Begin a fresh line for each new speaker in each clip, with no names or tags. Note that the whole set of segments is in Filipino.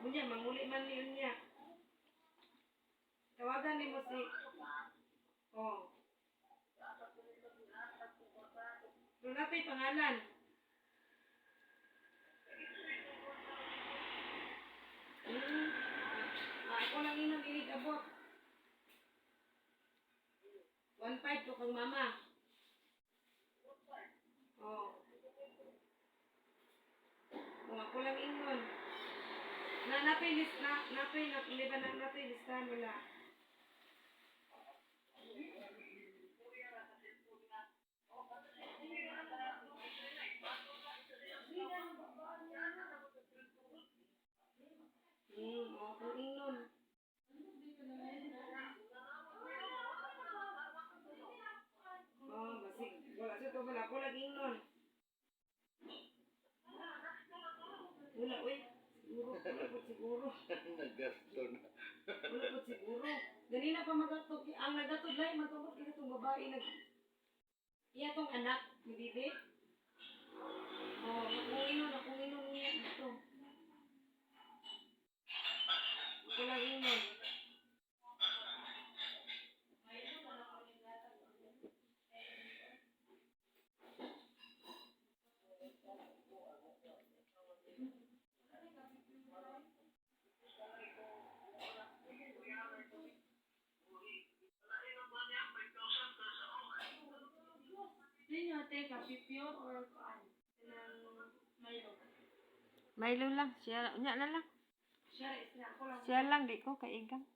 Unya, manguli man niya. Tawagan ni mo si... Oh. Doon natin pangalan. Ako lang inang inigabot. 1.5 to kang mama. Oh. Kung ako lang ingon. Napay listahan nila. Ako ingon. Basig. Wala siya to, wala ko lang ingon. Wala, uy. Wala po siguro.
Nagasto na.
Wala po siguro. Ganina pa magatog. Ang nagatog lang, matubot kita itong babae. Iya tong anak, ni Bibi. Akong inon niya dito. Ako lang inon. Sino ate, kapipyo or kuan? Milo.
Milo lang, siya nya na lang.
Ako lang.
Siya lang di ko kaigang.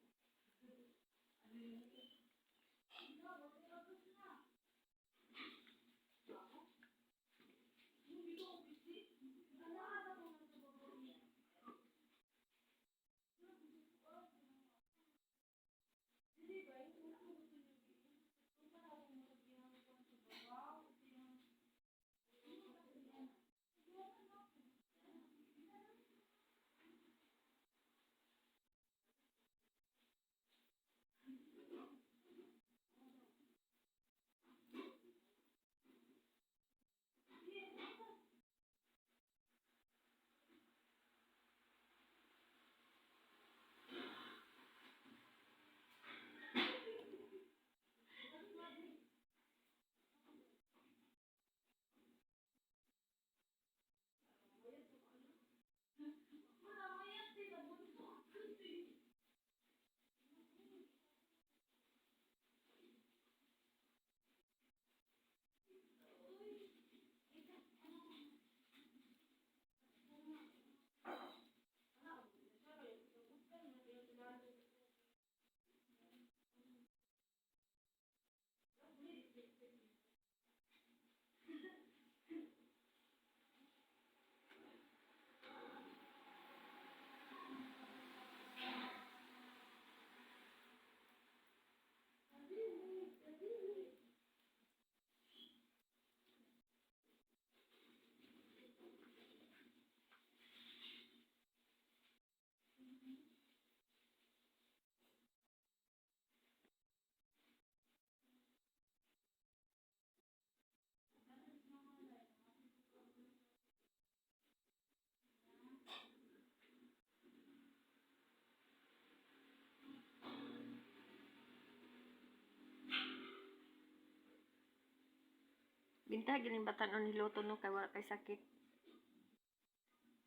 Bintahan gining batan-on hiloton no kay wala kay sakit.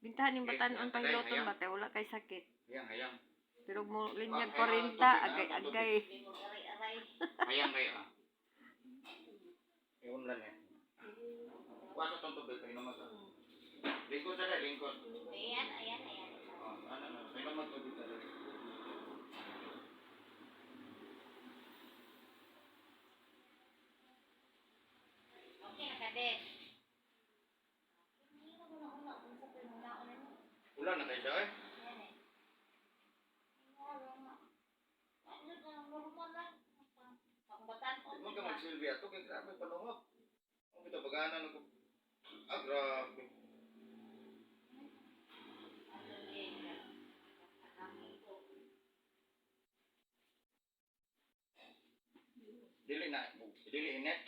Bintahan ning batan-on pang hiloton ba kay wala kay sakit.
Hayang.
Pero mo linyag 40 agay-agay.
Hayang kayo ah. Iyon lang eh. Wasa tong tubig kayo naman ah. Lingkod sa dahil, lingkod.
Ayan.
Kayo naman tubig sa dahil.
Okay, nakades.
Ulan na kayo siya eh. Huwag ka mag-Sylvia to, kaya grabe palungok. Ang kita baganan ako. Grabe. Dili inet.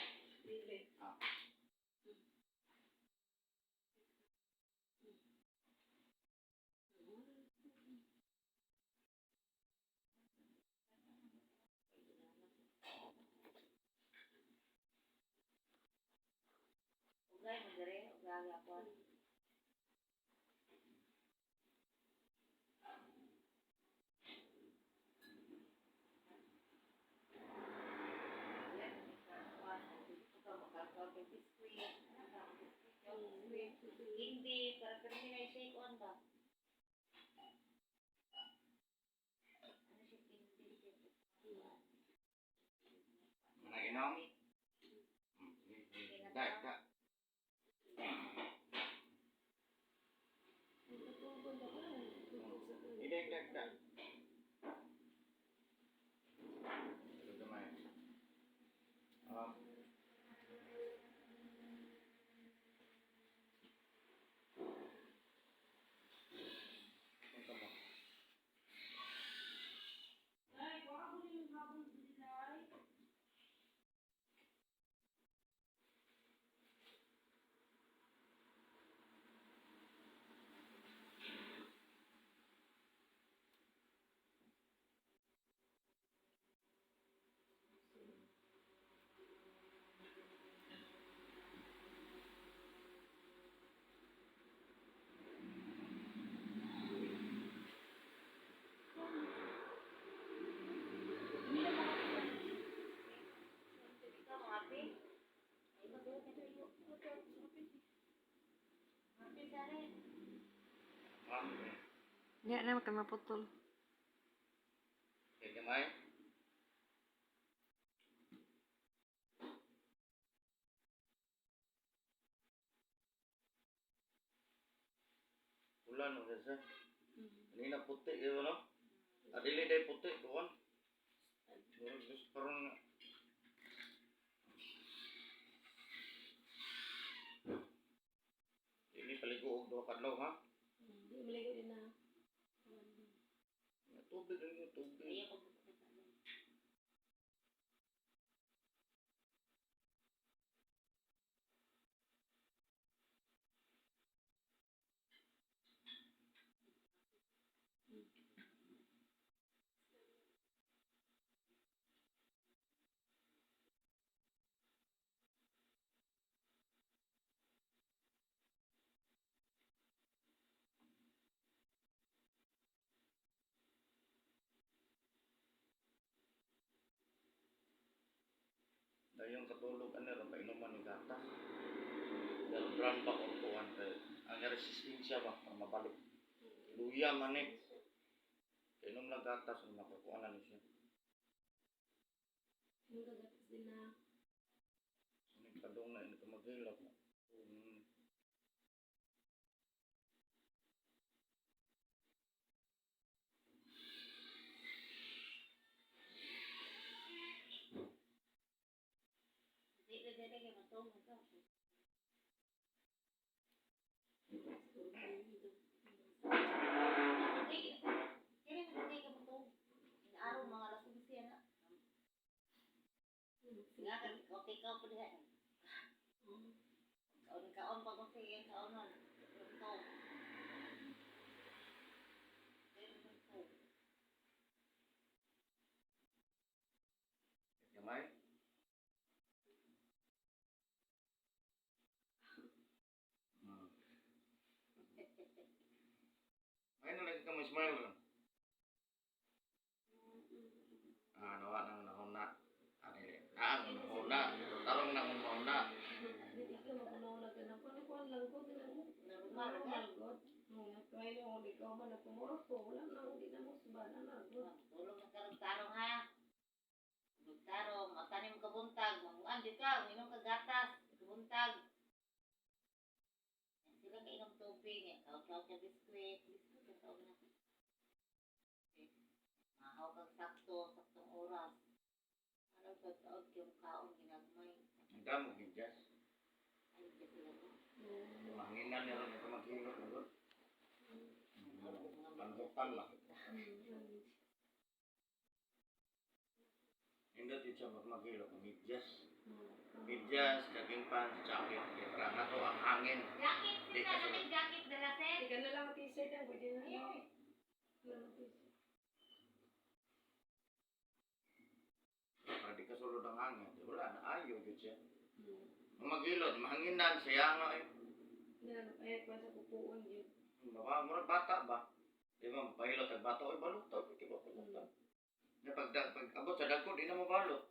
yapon. Hindi, para terminay shake on ba? Ano siya hindi?
Manag-inom? Dak, dak. Dak, dak, dak. Ito gamay. Ito mo.
Ay, baka ko na yung habang dilay.
Ikaw, mga happy? Ay, matulog ito yung happy sa rin.
Di na kay maputol.
Ito gamay. Ulan mo sa. Kanina puti yun, no? Adili day puti doon. Gusto parang ini paligo og duha kadlaw ha.
Hindi, maligo din na.
Tubig lang yung tubig.
Ayaw ko.
Dayong katulog ano ron painuman ni gatas. Dalam brand ba or kuan kay ang resistensya ba para mabalik. Luya man eh. Inom lang gatas ang makukuha na siya.
Yung gagatas din na.
Ini kadong na ito maghilap na.
Hindi, kay matulog ito. Kaya hindi ka matulog. Inaaraw mga alas 11 yan na. Nga kan, okay ka po diha. Kaon pa ko siya, kaonon. Ito.
Gamay. Ay na lagi ka mo smile lang. Nawa nang nahuna. Naang nahuna. Tarong nang nahuna.
Hindi ka magunaw ka na. Kuan lang ko.
Normal ka.
Kaya yung hindi ka man nakumurot ko. Wala na, hindi na mo subana na.
Tulog na tarong-tarong ha. Tarong, matanim ka buntag. Manguan di ka, minum ka gatas. Buntag. Sila ka inom tubig. Kaw-kaw ka biskwit. Biskwit ka tawag na. Mahaw kang saktong oras. Ano ka tawag yung kaon ginagmay.
Ang damo gidyas.
Ano ka sila mo?
Manginan niya rin ito maghilot na doon. Pandukan lang. Hindi din siya maghilot. Midyas. Midyas, daging pan, jacket. Kaya na to ang hangin.
Jacket sila, namin jacket dala set.
Hindi ka na lang t-shirt ang pwede na.
Para di kasulod ang hangin. Wala na, ayaw yun siya. Maghilot, mahanginan, siya nga eh.
kwan sa pupuon yun.
Baka murag bata ba? Di ba, mapahilot ang bata, oy balot to, di ba balot to. Pag abot sa dagko, di na mabalot.